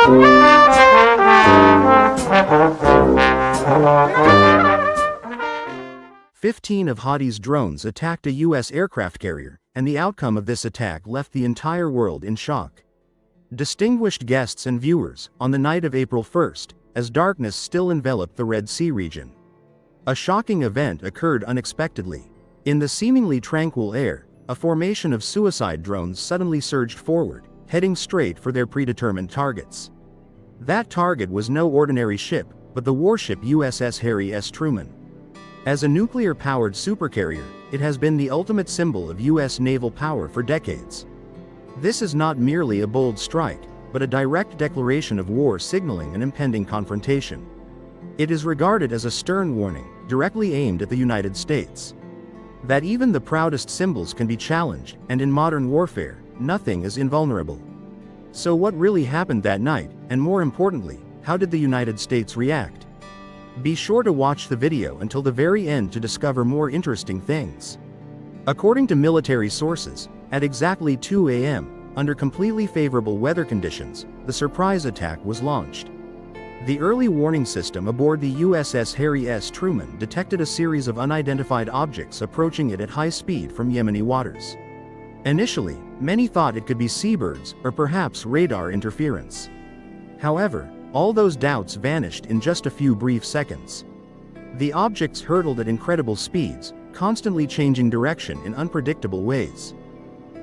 "15 of Houthi's drones attacked a U.S. aircraft carrier, and the outcome of this attack left the entire world in shock. Distinguished guests and viewers, on the night of April 1st, as darkness still enveloped the Red Sea region, a shocking event occurred unexpectedly. In the seemingly tranquil air, a formation of suicide drones suddenly surged forward, heading straight for their predetermined targets. That target was no ordinary ship, but the warship USS Harry S. Truman. As a nuclear-powered supercarrier, it has been the ultimate symbol of U.S. naval power for decades. This is not merely a bold strike, but a direct declaration of war signaling an impending confrontation. It is regarded as a stern warning, directly aimed at the United States. That even the proudest symbols can be challenged, and in modern warfare, nothing is invulnerable. So what really happened that night, and more importantly, how did the United States react? Be sure to watch the video until the very end to discover more interesting things. According to military sources, at exactly 2 a.m., under completely favorable weather conditions, the surprise attack was launched. The early warning system aboard the USS Harry S. Truman detected a series of unidentified objects approaching it at high speed from Yemeni waters. Initially, many thought it could be seabirds or perhaps radar interference. However, all those doubts vanished in just a few brief seconds. The objects hurtled at incredible speeds, constantly changing direction in unpredictable ways.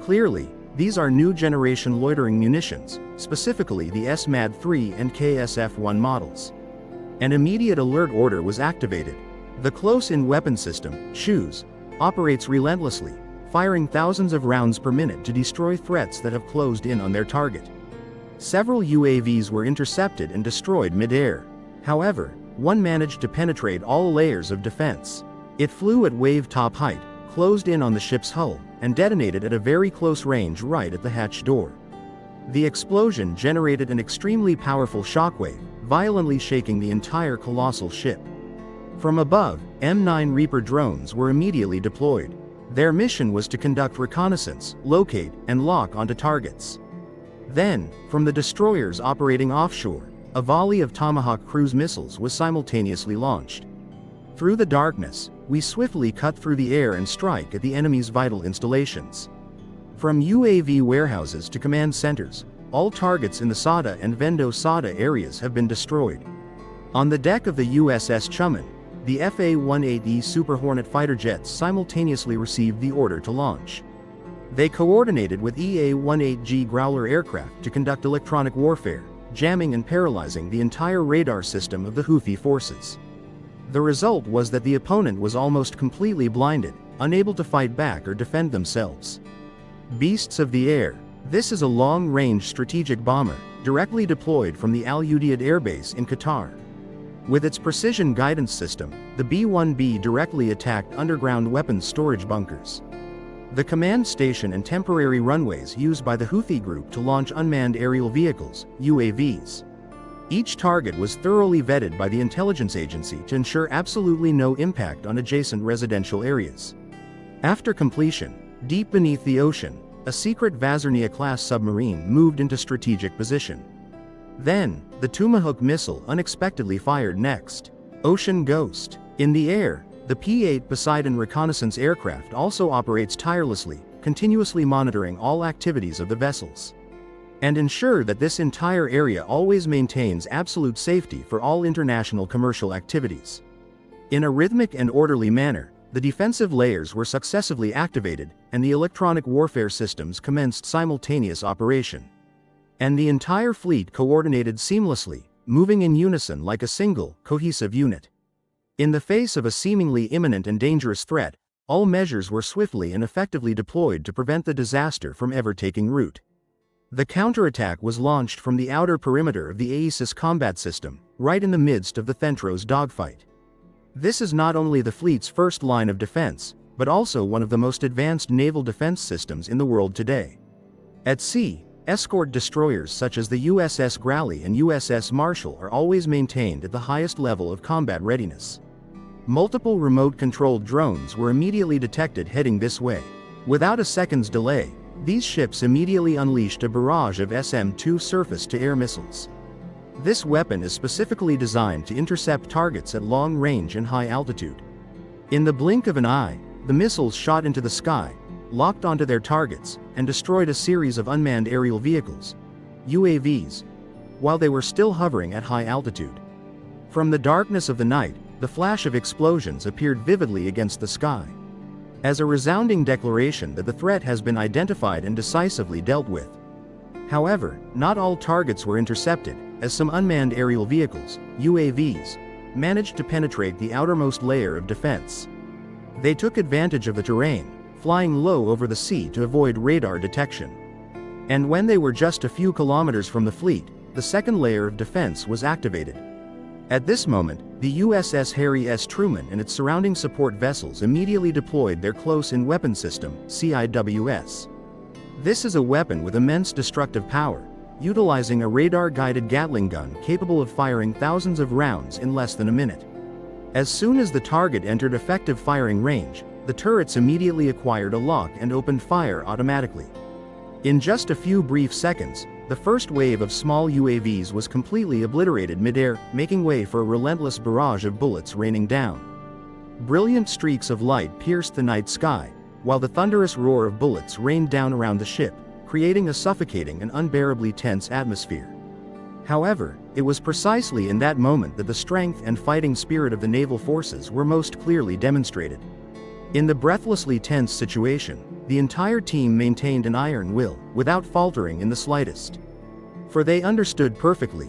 Clearly, these are new-generation loitering munitions, specifically the SMAD-3 and KSF-1 models. An immediate alert order was activated. The close-in weapon system, SHOES, operates relentlessly, firing thousands of rounds per minute to destroy threats that have closed in on their target. Several UAVs were intercepted and destroyed mid-air. However, one managed to penetrate all layers of defense. It flew at wave-top height, closed in on the ship's hull, and detonated at a very close range right at the hatch door. The explosion generated an extremely powerful shockwave, violently shaking the entire colossal ship. From above, M9 Reaper drones were immediately deployed. Their mission was to conduct reconnaissance, locate, and lock onto targets. Then, from the destroyers operating offshore, a volley of Tomahawk cruise missiles was simultaneously launched. Through the darkness, we swiftly cut through the air and strike at the enemy's vital installations. From UAV warehouses to command centers, all targets in the Sada and Vendo Sada areas have been destroyed. On the deck of the USS Chuman, the FA-18E Super Hornet fighter jets simultaneously received the order to launch. They coordinated with EA-18G Growler aircraft to conduct electronic warfare, jamming and paralyzing the entire radar system of the Houthi forces. The result was that the opponent was almost completely blinded, unable to fight back or defend themselves. Beasts of the Air. This is a long-range strategic bomber, directly deployed from the Al Udeid Air Base in Qatar. With its precision guidance system, the B-1B directly attacked underground weapons storage bunkers. The command station and temporary runways used by the Houthi group to launch unmanned aerial vehicles, UAVs. Each target was thoroughly vetted by the intelligence agency to ensure absolutely no impact on adjacent residential areas. After completion, deep beneath the ocean, a secret Vazirnia-class submarine moved into strategic position. Then, the Tomahawk missile unexpectedly fired next. Ocean Ghost. In the air, the P-8 Poseidon reconnaissance aircraft also operates tirelessly, continuously monitoring all activities of the vessels, and ensure that this entire area always maintains absolute safety for all international commercial activities. In a rhythmic and orderly manner, the defensive layers were successively activated, and the electronic warfare systems commenced simultaneous operation. And the entire fleet coordinated seamlessly, moving in unison like a single, cohesive unit. In the face of a seemingly imminent and dangerous threat, all measures were swiftly and effectively deployed to prevent the disaster from ever taking root. The counterattack was launched from the outer perimeter of the Aegis combat system, right in the midst of the Thentros dogfight. This is not only the fleet's first line of defense, but also one of the most advanced naval defense systems in the world today. At sea, escort destroyers such as the USS Grally and USS Marshall are always maintained at the highest level of combat readiness. Multiple remote-controlled drones were immediately detected heading this way. Without a second's delay, these ships immediately unleashed a barrage of SM-2 surface-to-air missiles. This weapon is specifically designed to intercept targets at long range and high altitude. In the blink of an eye, the missiles shot into the sky, locked onto their targets, and destroyed a series of unmanned aerial vehicles, UAVs, while they were still hovering at high altitude. From the darkness of the night, the flash of explosions appeared vividly against the sky, as a resounding declaration that the threat has been identified and decisively dealt with. However, not all targets were intercepted, as some unmanned aerial vehicles, UAVs, managed to penetrate the outermost layer of defense. They took advantage of the terrain, flying low over the sea to avoid radar detection. And when they were just a few kilometers from the fleet, the second layer of defense was activated. At this moment, the USS Harry S. Truman and its surrounding support vessels immediately deployed their Close-in Weapon System, CIWS. This is a weapon with immense destructive power, utilizing a radar-guided Gatling gun capable of firing thousands of rounds in less than a minute. As soon as the target entered effective firing range, the turrets immediately acquired a lock and opened fire automatically. In just a few brief seconds, the first wave of small UAVs was completely obliterated midair, making way for a relentless barrage of bullets raining down. Brilliant streaks of light pierced the night sky, while the thunderous roar of bullets rained down around the ship, creating a suffocating and unbearably tense atmosphere. However, it was precisely in that moment that the strength and fighting spirit of the naval forces were most clearly demonstrated. In the breathlessly tense situation, the entire team maintained an iron will, without faltering in the slightest. For they understood perfectly.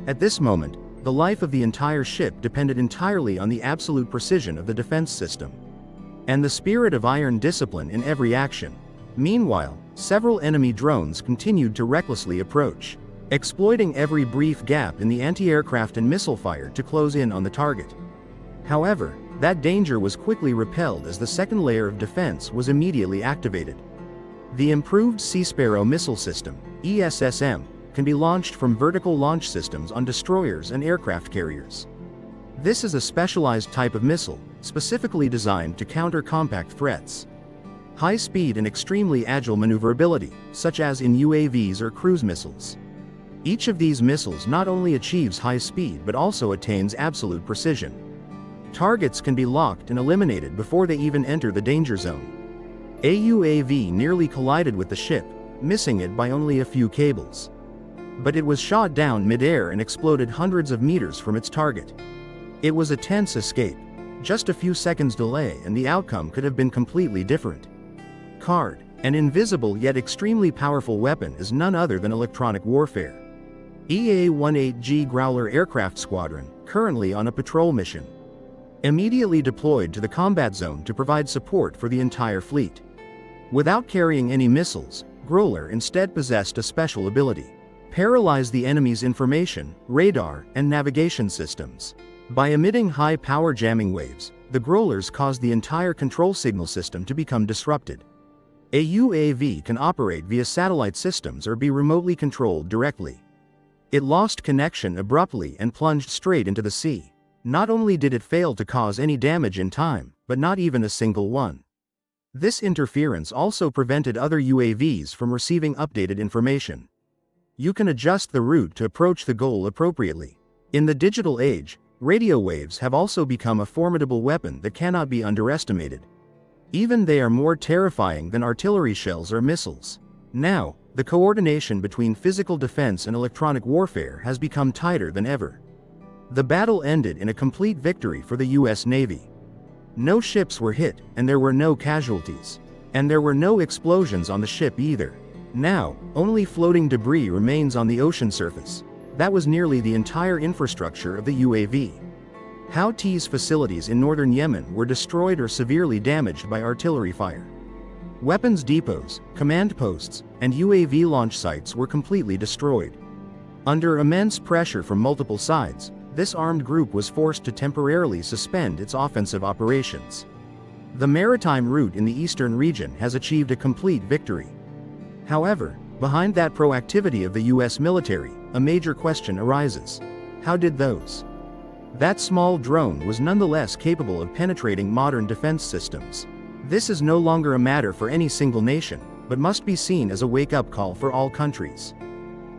At this moment, the life of the entire ship depended entirely on the absolute precision of the defense system, and the spirit of iron discipline in every action. Meanwhile, several enemy drones continued to recklessly approach, exploiting every brief gap in the anti-aircraft and missile fire to close in on the target. However, that danger was quickly repelled as the second layer of defense was immediately activated. The improved Sea Sparrow missile system, ESSM, can be launched from vertical launch systems on destroyers and aircraft carriers. This is a specialized type of missile, specifically designed to counter compact threats. High speed and extremely agile maneuverability, such as in UAVs or cruise missiles. Each of these missiles not only achieves high speed but also attains absolute precision. Targets can be locked and eliminated before they even enter the danger zone. A UAV nearly collided with the ship, missing it by only a few cables. But it was shot down mid-air and exploded hundreds of meters from its target. It was a tense escape. Just a few seconds delay and the outcome could have been completely different. CARD, an invisible yet extremely powerful weapon, is none other than electronic warfare. EA-18G Growler Aircraft Squadron, currently on a patrol mission, immediately deployed to the combat zone to provide support for the entire fleet. Without carrying any missiles, Growler instead possessed a special ability: paralyze the enemy's information, radar, and navigation systems. By emitting high power jamming waves, the Growlers caused the entire control signal system to become disrupted. A UAV can operate via satellite systems or be remotely controlled directly. It lost connection abruptly and plunged straight into the sea. Not only did it fail to cause any damage in time, but not even a single one. This interference also prevented other UAVs from receiving updated information. You can adjust the route to approach the goal appropriately. In the digital age, radio waves have also become a formidable weapon that cannot be underestimated. Even they are more terrifying than artillery shells or missiles. Now, the coordination between physical defense and electronic warfare has become tighter than ever. The battle ended in a complete victory for the US Navy. No ships were hit, and there were no casualties. And there were no explosions on the ship either. Now, only floating debris remains on the ocean surface. That was nearly the entire infrastructure of the UAV. Houthis' facilities in northern Yemen were destroyed or severely damaged by artillery fire. Weapons depots, command posts, and UAV launch sites were completely destroyed. Under immense pressure from multiple sides, this armed group was forced to temporarily suspend its offensive operations. The maritime route in the eastern region has achieved a complete victory. However, behind that proactivity of the US military, a major question arises. How did that small drone was nonetheless capable of penetrating modern defense systems? This is no longer a matter for any single nation, but must be seen as a wake-up call for all countries.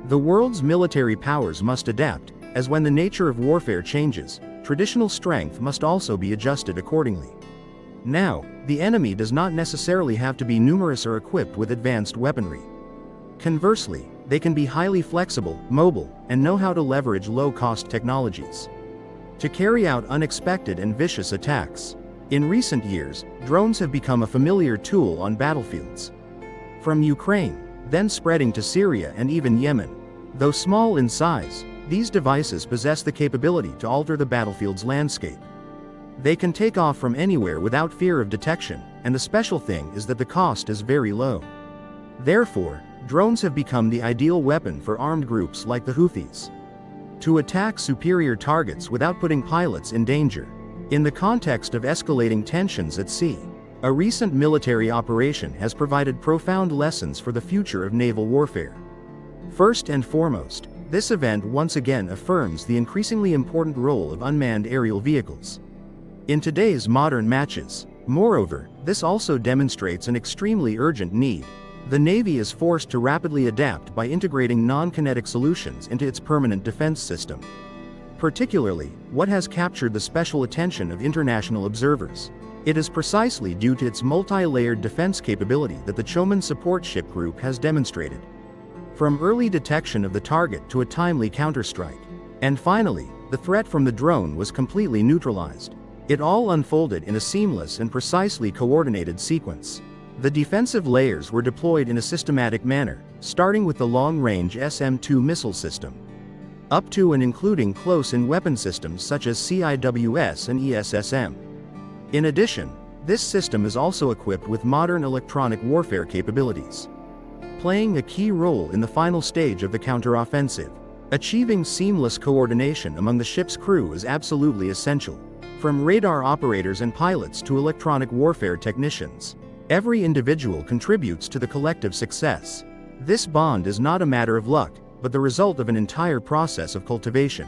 The world's military powers must adapt, as when the nature of warfare changes, traditional strength must also be adjusted accordingly. Now, the enemy does not necessarily have to be numerous or equipped with advanced weaponry. Conversely, they can be highly flexible, mobile, and know how to leverage low-cost technologies to carry out unexpected and vicious attacks. In recent years, drones have become a familiar tool on battlefields. From Ukraine, then spreading to Syria and even Yemen. Though small in size, these devices possess the capability to alter the battlefield's landscape. They can take off from anywhere without fear of detection, and the special thing is that the cost is very low. Therefore, drones have become the ideal weapon for armed groups like the Houthis to attack superior targets without putting pilots in danger. In the context of escalating tensions at sea, a recent military operation has provided profound lessons for the future of naval warfare. First and foremost, this event once again affirms the increasingly important role of unmanned aerial vehicles in today's modern matches. Moreover, this also demonstrates an extremely urgent need. The Navy is forced to rapidly adapt by integrating non-kinetic solutions into its permanent defense system. Particularly, what has captured the special attention of international observers. It is precisely due to its multi-layered defense capability that the Choman Support Ship Group has demonstrated. From early detection of the target to a timely counterstrike. And finally, the threat from the drone was completely neutralized. It all unfolded in a seamless and precisely coordinated sequence. The defensive layers were deployed in a systematic manner, starting with the long-range SM-2 missile system, up to and including close-in weapon systems such as CIWS and ESSM. In addition, this system is also equipped with modern electronic warfare capabilities, playing a key role in the final stage of the counteroffensive. Achieving seamless coordination among the ship's crew is absolutely essential. From radar operators and pilots to electronic warfare technicians, every individual contributes to the collective success. This bond is not a matter of luck, but the result of an entire process of cultivation.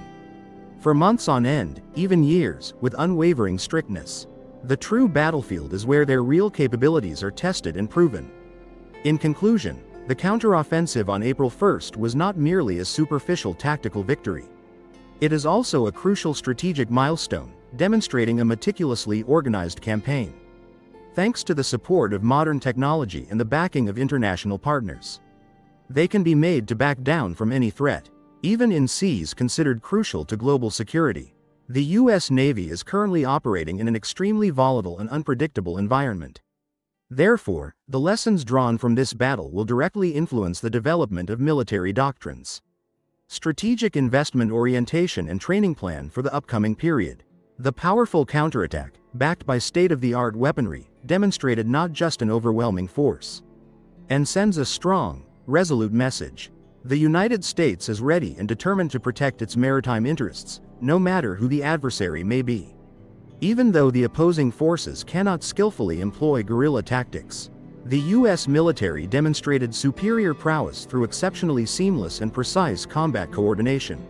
For months on end, even years, with unwavering strictness. The true battlefield is where their real capabilities are tested and proven. In conclusion, the counteroffensive on April 1st was not merely a superficial tactical victory. It is also a crucial strategic milestone, demonstrating a meticulously organized campaign. Thanks to the support of modern technology and the backing of international partners, they can be made to back down from any threat, even in seas considered crucial to global security. The U.S. Navy is currently operating in an extremely volatile and unpredictable environment. Therefore, the lessons drawn from this battle will directly influence the development of military doctrines, strategic investment orientation and training plan for the upcoming period. The powerful counterattack, backed by state-of-the-art weaponry, demonstrated not just an overwhelming force, and sends a strong, resolute message. The United States is ready and determined to protect its maritime interests, no matter who the adversary may be. Even though the opposing forces cannot skillfully employ guerrilla tactics, the U.S. military demonstrated superior prowess through exceptionally seamless and precise combat coordination.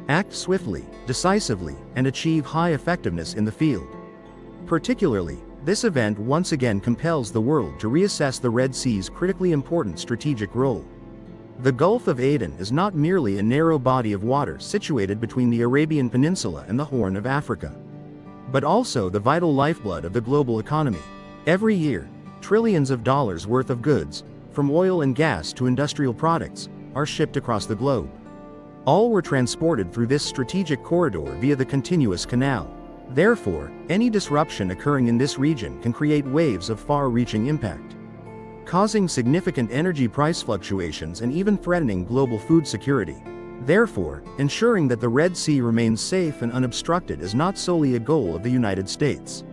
Act swiftly, decisively, and achieve high effectiveness in the field. Particularly, this event once again compels the world to reassess the Red Sea's critically important strategic role. The Gulf of Aden is not merely a narrow body of water situated between the Arabian Peninsula and the Horn of Africa, but also the vital lifeblood of the global economy. Every year, trillions of dollars worth of goods, from oil and gas to industrial products, are shipped across the globe. All were transported through this strategic corridor via the continuous canal. Therefore, any disruption occurring in this region can create waves of far-reaching impact, causing significant energy price fluctuations and even threatening global food security. Therefore, ensuring that the Red Sea remains safe and unobstructed is not solely a goal of the United States.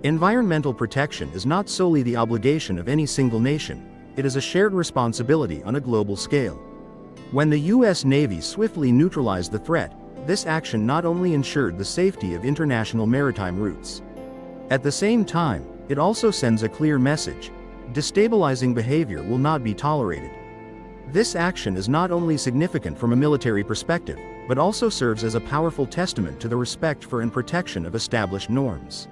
Environmental protection is not solely the obligation of any single nation, it is a shared responsibility on a global scale. When the U.S. Navy swiftly neutralized the threat, this action not only ensured the safety of international maritime routes. At the same time, it also sends a clear message: destabilizing behavior will not be tolerated. This action is not only significant from a military perspective, but also serves as a powerful testament to the respect for and protection of established norms.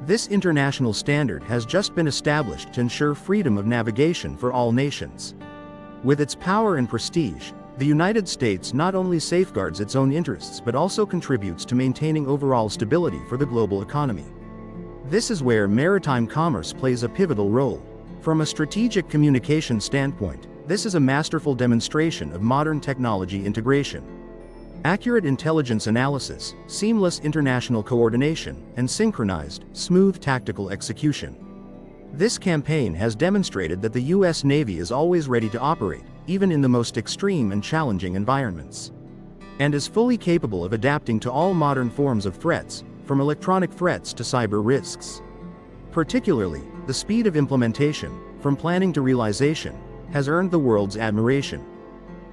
This international standard has just been established to ensure freedom of navigation for all nations. With its power and prestige, The United States not only safeguards its own interests but also contributes to maintaining overall stability for the global economy. This is where maritime commerce plays a pivotal role. From a strategic communication standpoint, this is a masterful demonstration of modern technology integration. Accurate intelligence analysis, seamless international coordination, and synchronized, smooth tactical execution. This campaign has demonstrated that the U.S. Navy is always ready to operate, even in the most extreme and challenging environments, and is fully capable of adapting to all modern forms of threats, from electronic threats to cyber risks. Particularly, the speed of implementation, from planning to realization, has earned the world's admiration.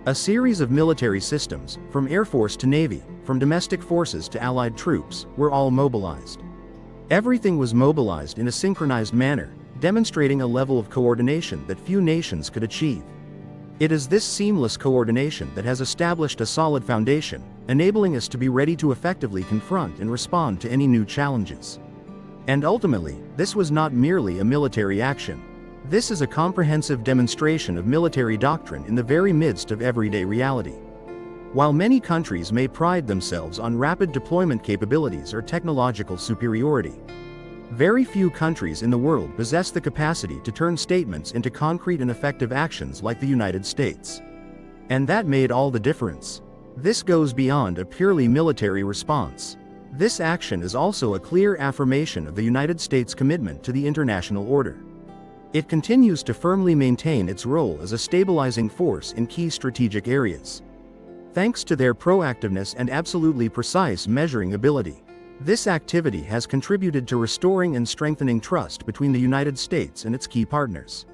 A series of military systems, from Air Force to Navy, from domestic forces to allied troops, were all mobilized. Everything was mobilized in a synchronized manner, demonstrating a level of coordination that few nations could achieve. It is this seamless coordination that has established a solid foundation, enabling us to be ready to effectively confront and respond to any new challenges. And ultimately, this was not merely a military action. This is a comprehensive demonstration of military doctrine in the very midst of everyday reality. While many countries may pride themselves on rapid deployment capabilities or technological superiority, very few countries in the world possess the capacity to turn statements into concrete and effective actions like the United States. And that made all the difference. This goes beyond a purely military response. This action is also a clear affirmation of the United States' commitment to the international order. It continues to firmly maintain its role as a stabilizing force in key strategic areas. Thanks to their proactiveness and absolutely precise measuring ability, this activity has contributed to restoring and strengthening trust between the United States and its key partners.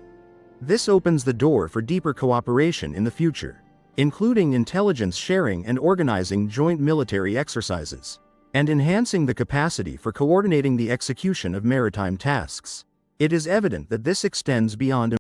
This opens the door for deeper cooperation in the future, including intelligence sharing and organizing joint military exercises, and enhancing the capacity for coordinating the execution of maritime tasks. It is evident that this extends beyond